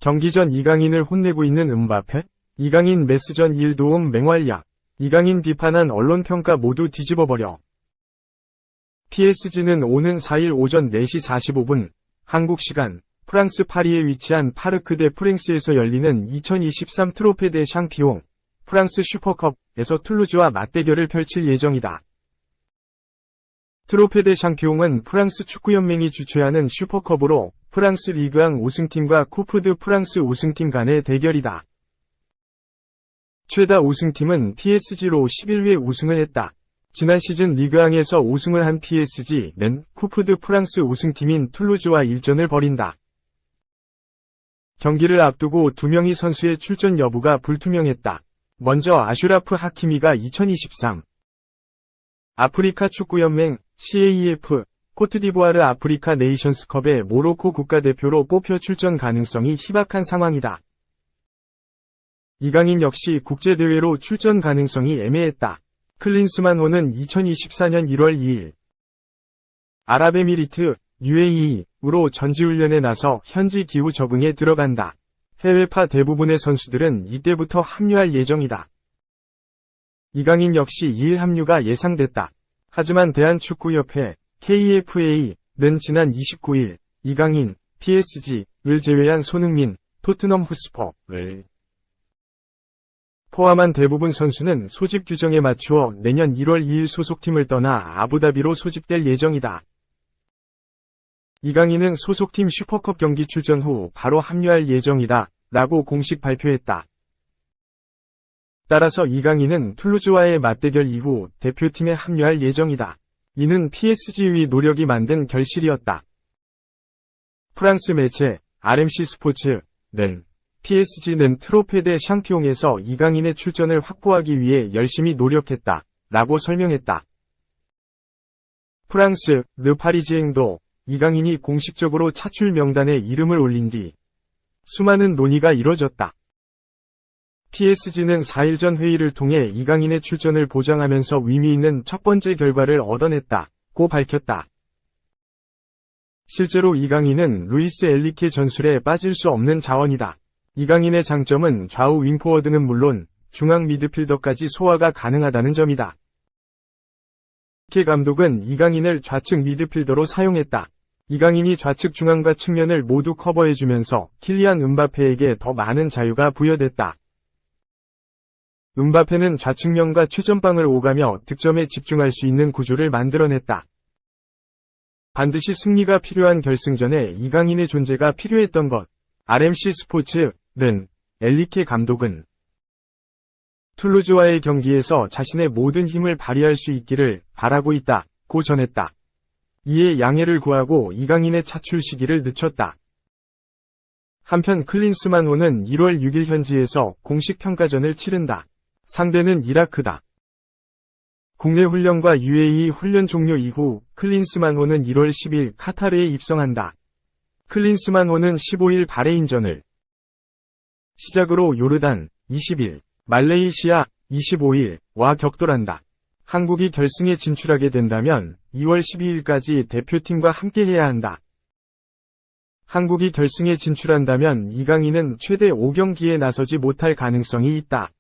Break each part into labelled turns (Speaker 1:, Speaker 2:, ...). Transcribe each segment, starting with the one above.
Speaker 1: 경기 전 이강인을 혼내고 있는 음바페? 이강인 메스전 1도움 맹활약. 이강인 비판한 언론평가 모두 뒤집어버려. PSG는 오는 4일 오전 4시 45분 한국 시간 프랑스 파리에 위치한 파르크 대 프랭스에서 열리는 2023 트로페 대 샹피옹 프랑스 슈퍼컵에서 툴루즈와 맞대결을 펼칠 예정이다. 트로페 대 샹피옹은 프랑스 축구연맹이 주최하는 슈퍼컵으로 프랑스 리그앙 우승팀과 쿠프 드 프랑스 우승팀 간의 대결이다. 최다 우승팀은 PSG로 11회 우승을 했다. 지난 시즌 리그앙에서 우승을 한 PSG는 쿠프 드 프랑스 우승팀인 툴루즈와 일전을 벌인다. 경기를 앞두고 두 명의 선수의 출전 여부가 불투명했다. 먼저 아슈라프 하키미가 2023 아프리카 축구연맹 CAF 코트디부아르 아프리카 네이션스컵의 모로코 국가대표로 뽑혀 출전 가능성이 희박한 상황이다. 이강인 역시 국제대회로 출전 가능성이 애매했다. 클린스만호는 2024년 1월 2일 아랍에미리트 UAE로 전지훈련에 나서 현지 기후 적응에 들어간다. 해외파 대부분의 선수들은 이때부터 합류할 예정이다. 이강인 역시 2일 합류가 예상됐다. 하지만 대한축구협회 KFA는 지난 29일 이강인, PSG를 제외한 손흥민, 토트넘 헛스퍼를 포함한 대부분 선수는 소집 규정에 맞추어 내년 1월 2일 소속팀을 떠나 아부다비로 소집될 예정이다. 이강인은 소속팀 슈퍼컵 경기 출전 후 바로 합류할 예정이다 라고 공식 발표했다. 따라서 이강인은 툴루즈와의 맞대결 이후 대표팀에 합류할 예정이다. 이는 PSG의 노력이 만든 결실이었다. 프랑스 매체 RMC 스포츠는 PSG는 트로페 대 샹피옹에서 이강인의 출전을 확보하기 위해 열심히 노력했다 라고 설명했다. 프랑스 르 파리지앵도 이강인이 공식적으로 차출 명단에 이름을 올린 뒤 수많은 논의가 이뤄졌다. PSG는 4일 전 회의를 통해 이강인의 출전을 보장하면서 의미 있는 첫 번째 결과를 얻어냈다고 밝혔다. 실제로 이강인은 루이스 엘리케 전술에 빠질 수 없는 자원이다. 이강인의 장점은 좌우 윙포워드는 물론 중앙 미드필더까지 소화가 가능하다는 점이다. 엘리케 감독은 이강인을 좌측 미드필더로 사용했다. 이강인이 좌측 중앙과 측면을 모두 커버해주면서 킬리안 음바페에게 더 많은 자유가 부여됐다. 음바페는 좌측면과 최전방을 오가며 득점에 집중할 수 있는 구조를 만들어냈다. 반드시 승리가 필요한 결승전에 이강인의 존재가 필요했던 것. RMC 스포츠는 엘리케 감독은 툴루즈와의 경기에서 자신의 모든 힘을 발휘할 수 있기를 바라고 있다고 전했다. 이에 양해를 구하고 이강인의 차출 시기를 늦췄다. 한편 클린스만호는 1월 6일 현지에서 공식 평가전을 치른다. 상대는 이라크다. 국내 훈련과 UAE 훈련 종료 이후 클린스만호는 1월 10일 카타르에 입성한다. 클린스만호는 15일 바레인전을 시작으로 요르단 20일, 말레이시아 25일와 격돌한다. 한국이 결승에 진출하게 된다면 2월 12일까지 대표팀과 함께해야 한다. 한국이 결승에 진출한다면 이강인은 최대 5경기에 나서지 못할 가능성이 있다.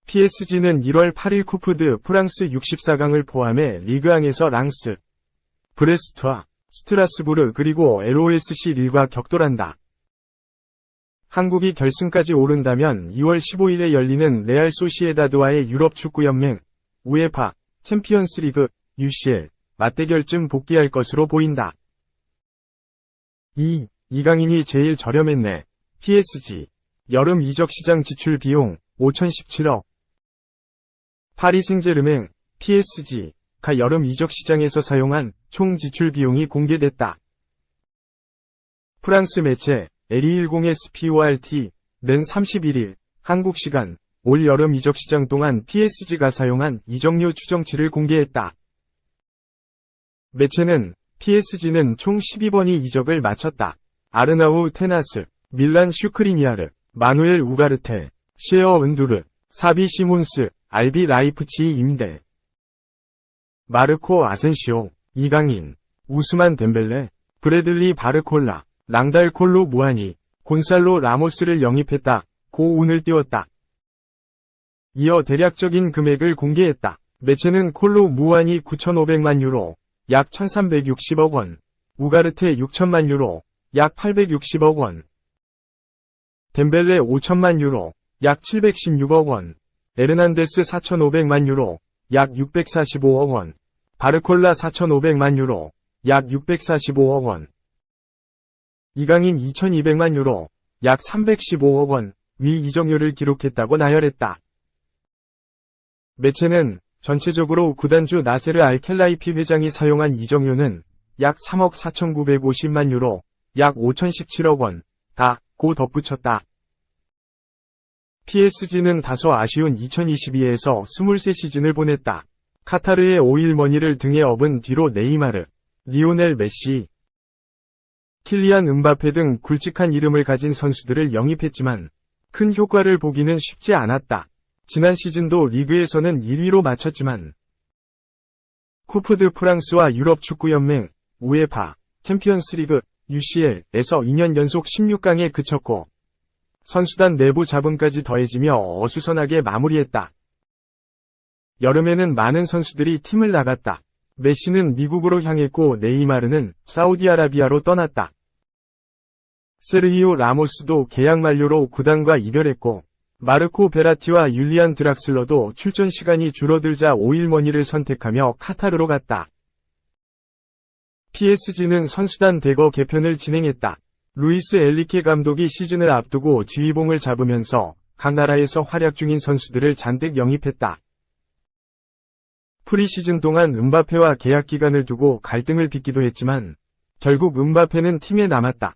Speaker 1: PSG는 1월 8일 쿠프 드 프랑스 64강을 포함해 리그앙에서 랑스, 브레스트와 스트라스부르 그리고 LOSC 릴과 격돌한다. 한국이 결승까지 오른다면 2월 15일에 열리는 레알 소시에다드와의 유럽 축구연맹, 우에파, 챔피언스리그, UCL, 맞대결쯤 복귀할 것으로 보인다. 이강인이 제일 저렴했네. PSG, 여름 이적 시장 지출 비용 5,017억. 파리 생제르맹, PSG가 여름 이적 시장에서 사용한 총 지출 비용이 공개됐다. 프랑스 매체 L210SPORT는 31일 한국 시간 올 여름 이적 시장 동안 PSG가 사용한 이적료 추정치를 공개했다. 매체는 PSG는 총 12번이 이적을 마쳤다. 아르나우 테나스, 밀란 슈크리니아르, 마누엘 우가르테, 셰어 은두르, 사비 시몬스, RB 라이프치히 임대. 마르코 아센시오, 이강인, 우스만 덴벨레, 브래들리 바르콜라, 랑달콜로 무아니, 곤살로 라모스를 영입했다. 고 운을 띄웠다. 이어 대략적인 금액을 공개했다. 매체는 콜로 무아니 9,500만 유로, 약 1,360억 원, 우가르테 6천만 유로, 약 860억 원, 덴벨레 5천만 유로, 약 716억 원, 에르난데스 4,500만 유로, 약 645억 원, 바르콜라 4,500만 유로, 약 645억 원, 이강인 2,200만 유로, 약 315억 원, 위 이적료를 기록했다고 나열했다. 매체는 전체적으로 구단주 나세르 알켈라이피 회장이 사용한 이적료는 약 3억 4,950만 유로, 약 5,017억 원, 고 덧붙였다. PSG는 다소 아쉬운 2022에서 23시즌을 보냈다. 카타르의 오일머니를 등에 업은 뒤로 네이마르, 리오넬 메시, 킬리안 음바페 등 굵직한 이름을 가진 선수들을 영입했지만 큰 효과를 보기는 쉽지 않았다. 지난 시즌도 리그에서는 1위로 마쳤지만 쿠프 드 프랑스와 유럽축구연맹, 우에파, 챔피언스리그, UCL에서 2년 연속 16강에 그쳤고 선수단 내부 자본까지 더해지며 어수선하게 마무리했다. 여름에는 많은 선수들이 팀을 나갔다. 메시는 미국으로 향했고 네이마르는 사우디아라비아로 떠났다. 세르히오 라모스도 계약 만료로 구단과 이별했고 마르코 베라티와 율리안 드락슬러도 출전 시간이 줄어들자 오일머니를 선택하며 카타르로 갔다. PSG는 선수단 대거 개편을 진행했다. 루이스 엘리케 감독이 시즌을 앞두고 지휘봉을 잡으면서 각 나라에서 활약 중인 선수들을 잔뜩 영입했다. 프리시즌 동안 음바페와 계약 기간을 두고 갈등을 빚기도 했지만 결국 음바페는 팀에 남았다.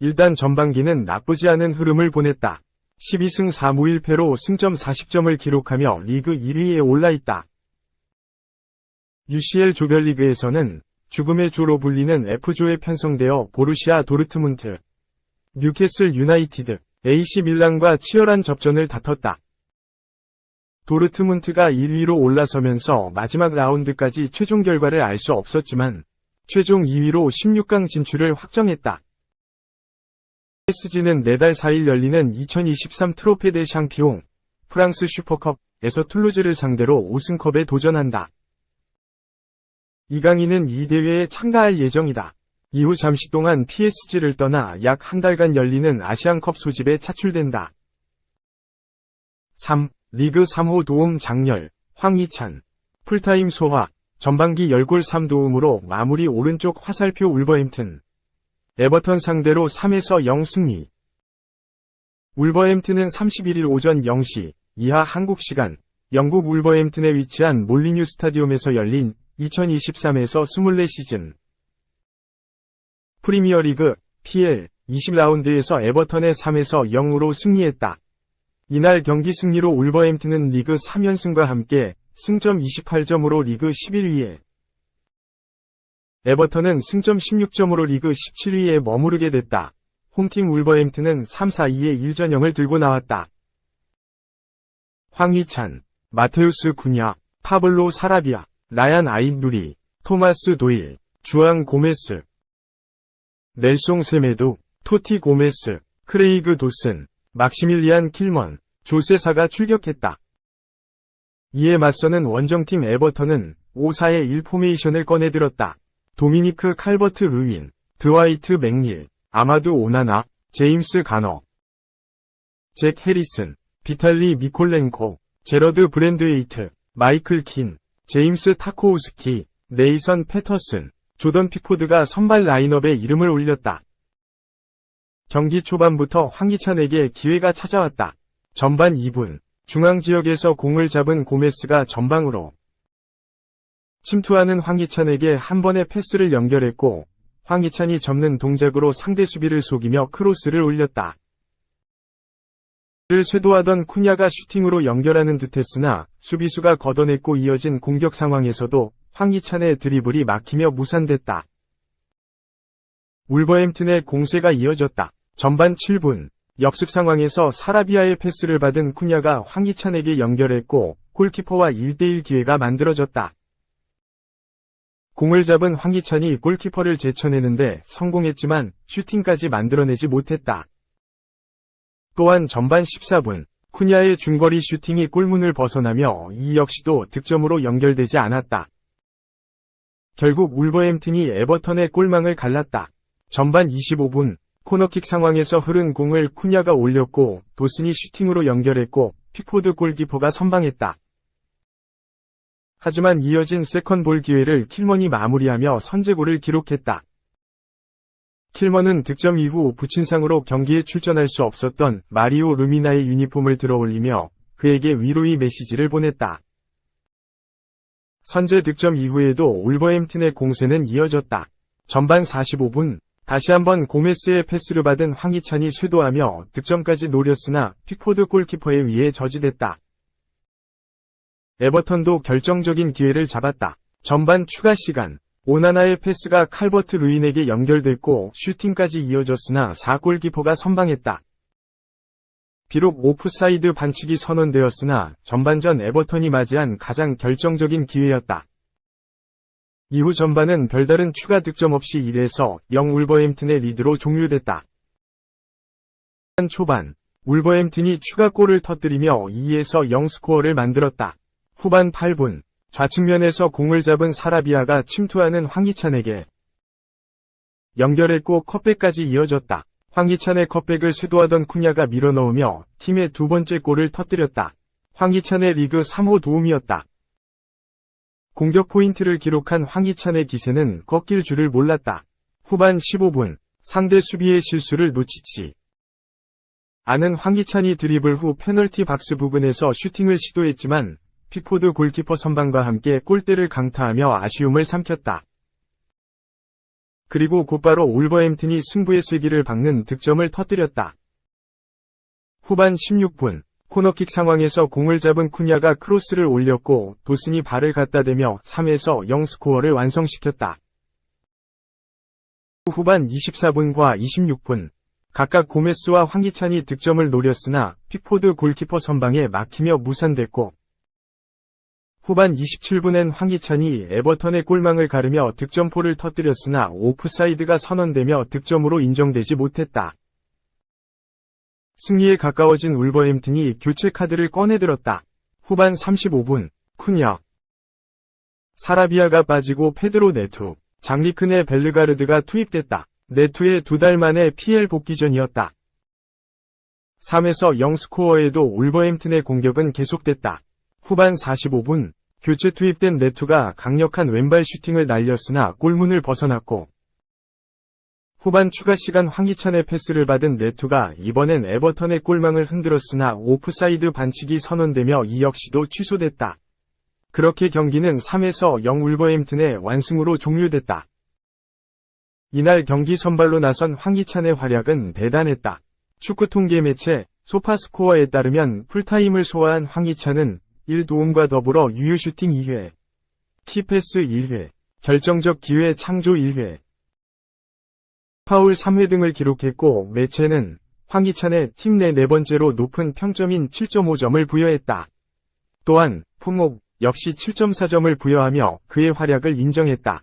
Speaker 1: 일단 전반기는 나쁘지 않은 흐름을 보냈다. 12승 4무 1패로 승점 40점을 기록하며 리그 1위에 올라있다. UCL 조별리그에서는 죽음의 조로 불리는 F조에 편성되어 보루시아 도르트문트, 뉴캐슬 유나이티드, AC 밀란과 치열한 접전을 다퉜다. 도르트문트가 1위로 올라서면서 마지막 라운드까지 최종 결과를 알 수 없었지만 최종 2위로 16강 진출을 확정했다. PSG는 내달 4일 열리는 2023 트로페 데 샹피옹 프랑스 슈퍼컵에서 툴루즈를 상대로 우승컵에 도전한다. 이강인은 이 대회에 참가할 예정이다. 이후 잠시 동안 PSG를 떠나 약 한 달간 열리는 아시안컵 소집에 차출된다. 3. 리그 3호 도움 장렬, 황희찬, 풀타임 소화, 전반기 10골 3도움으로 마무리. 오른쪽 화살표 울버햄튼, 에버턴 상대로 3에서 0 승리. 울버햄튼은 31일 오전 0시 이하 한국 시간 영국 울버햄튼에 위치한 몰리뉴 스타디움에서 열린 2023에서 24 시즌 프리미어리그 PL 20라운드에서 에버턴에 3에서 0으로 승리했다. 이날 경기 승리로 울버햄튼은 리그 3연승과 함께 승점 28점으로 리그 11위에, 에버턴은 승점 16점으로 리그 17위에 머무르게 됐다. 홈팀 울버햄튼은 3-4-2의 1전형을 들고 나왔다. 황희찬, 마테우스 쿠냐, 파블로 사라비아, 라얀 아잇누리, 토마스 도일, 주앙 고메스, 넬송 세메두, 토티 고메스, 크레이그 도슨, 막시밀리안 킬먼, 조세사가 출격했다. 이에 맞서는 원정팀 에버턴은 5-4-1 포메이션을 꺼내들었다. 도미니크 칼버트 루윈, 드와이트 맥닐, 아마두 오나나, 제임스 가너, 잭 해리슨, 비탈리 미콜렌코, 제러드 브랜드에이트, 마이클 킨, 제임스 타코우스키, 네이선 패터슨, 조던 픽포드가 선발 라인업에 이름을 올렸다. 경기 초반부터 황희찬에게 기회가 찾아왔다. 전반 2분, 중앙 지역에서 공을 잡은 고메스가 전방으로 침투하는 황희찬에게 한 번의 패스를 연결했고 황희찬이 접는 동작으로 상대 수비를 속이며 크로스를 올렸다. 를 쇄도하던 쿠냐가 슈팅으로 연결하는 듯했으나 수비수가 걷어냈고 이어진 공격 상황에서도 황희찬의 드리블이 막히며 무산됐다. 울버햄튼의 공세가 이어졌다. 전반 7분, 역습 상황에서 사라비아의 패스를 받은 쿠냐가 황희찬에게 연결했고 골키퍼와 1대1 기회가 만들어졌다. 공을 잡은 황희찬이 골키퍼를 제쳐내는데 성공했지만 슈팅까지 만들어내지 못했다. 또한 전반 14분, 쿠냐의 중거리 슈팅이 골문을 벗어나며 이 역시도 득점으로 연결되지 않았다. 결국 울버햄튼이 에버턴의 골망을 갈랐다. 전반 25분, 코너킥 상황에서 흐른 공을 쿠냐가 올렸고 도슨이 슈팅으로 연결했고 픽포드 골키퍼가 선방했다. 하지만 이어진 세컨볼 기회를 킬먼이 마무리하며 선제골을 기록했다. 킬먼은 득점 이후 부친상으로 경기에 출전할 수 없었던 마리오 루미나의 유니폼을 들어올리며 그에게 위로의 메시지를 보냈다. 선제 득점 이후에도 울버햄튼의 공세는 이어졌다. 전반 45분, 다시 한번 고메스의 패스를 받은 황희찬이 쇄도하며 득점까지 노렸으나 픽포드 골키퍼에 의해 저지됐다. 에버턴도 결정적인 기회를 잡았다. 전반 추가 시간, 오나나의 패스가 칼버트 루인에게 연결됐고 슈팅까지 이어졌으나 4골키퍼가 선방했다. 비록 오프사이드 반칙이 선언되었으나 전반전 에버턴이 맞이한 가장 결정적인 기회였다. 이후 전반은 별다른 추가 득점 없이 1에서 0 울버햄튼의 리드로 종료됐다. 초반, 울버햄튼이 추가골을 터뜨리며 2에서 0 스코어를 만들었다. 후반 8분, 좌측면에서 공을 잡은 사라비아가 침투하는 황희찬에게 연결했고 컵백까지 이어졌다. 황희찬의 컵백을 쇄도하던 쿠냐가 밀어넣으며 팀의 두 번째 골을 터뜨렸다. 황희찬의 리그 3호 도움이었다. 공격 포인트를 기록한 황희찬의 기세는 꺾일 줄을 몰랐다. 후반 15분, 상대 수비의 실수를 놓치지 않은 황희찬이 드리블 후 페널티 박스 부근에서 슈팅을 시도했지만 픽포드 골키퍼 선방과 함께 골대를 강타하며 아쉬움을 삼켰다. 그리고 곧바로 울버햄튼이 승부의 쐐기를 박는 득점을 터뜨렸다. 후반 16분, 코너킥 상황에서 공을 잡은 쿠냐가 크로스를 올렸고 도슨이 발을 갖다 대며 3에서 0 스코어를 완성시켰다. 후반 24분과 26분, 각각 고메스와 황희찬이 득점을 노렸으나 픽포드 골키퍼 선방에 막히며 무산됐고 후반 27분엔 황희찬이 에버턴의 골망을 가르며 득점포를 터뜨렸으나 오프사이드가 선언되며 득점으로 인정되지 못했다. 승리에 가까워진 울버햄튼이 교체 카드를 꺼내들었다. 후반 35분, 쿠냐, 사라비아가 빠지고 페드로 네투, 장리크네 벨르가르드가 투입됐다. 네투의 2달 만에 PL 복귀전이었다. 3에서 0 스코어에도 울버햄튼의 공격은 계속됐다. 후반 45분, 교체 투입된 네투가 강력한 왼발 슈팅을 날렸으나 골문을 벗어났고 후반 추가 시간 황희찬의 패스를 받은 네투가 이번엔 에버턴의 골망을 흔들었으나 오프사이드 반칙이 선언되며 이 역시도 취소됐다. 그렇게 경기는 3에서 0 울버햄튼의 완승으로 종료됐다. 이날 경기 선발로 나선 황희찬의 활약은 대단했다. 축구 통계 매체 소파스코어에 따르면 풀타임을 소화한 황희찬은 1도움과 더불어 유효 슈팅 2회, 키패스 1회, 결정적 기회 창조 1회, 파울 3회 등을 기록했고 매체는 황희찬의 팀 내 네 번째로 높은 평점인 7.5점을 부여했다. 또한 풍옥 역시 7.4점을 부여하며 그의 활약을 인정했다.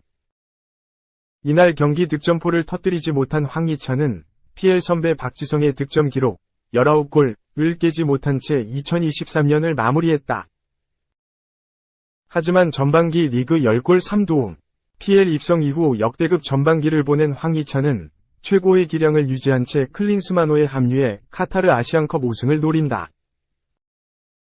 Speaker 1: 이날 경기 득점포를 터뜨리지 못한 황희찬은 PL 선배 박지성의 득점 기록 19골을 깨지 못한 채 2023년을 마무리했다. 하지만 전반기 리그 10골 3도움, PL 입성 이후 역대급 전반기를 보낸 황희찬은 최고의 기량을 유지한 채 클린스만호에 합류해 카타르 아시안컵 우승을 노린다.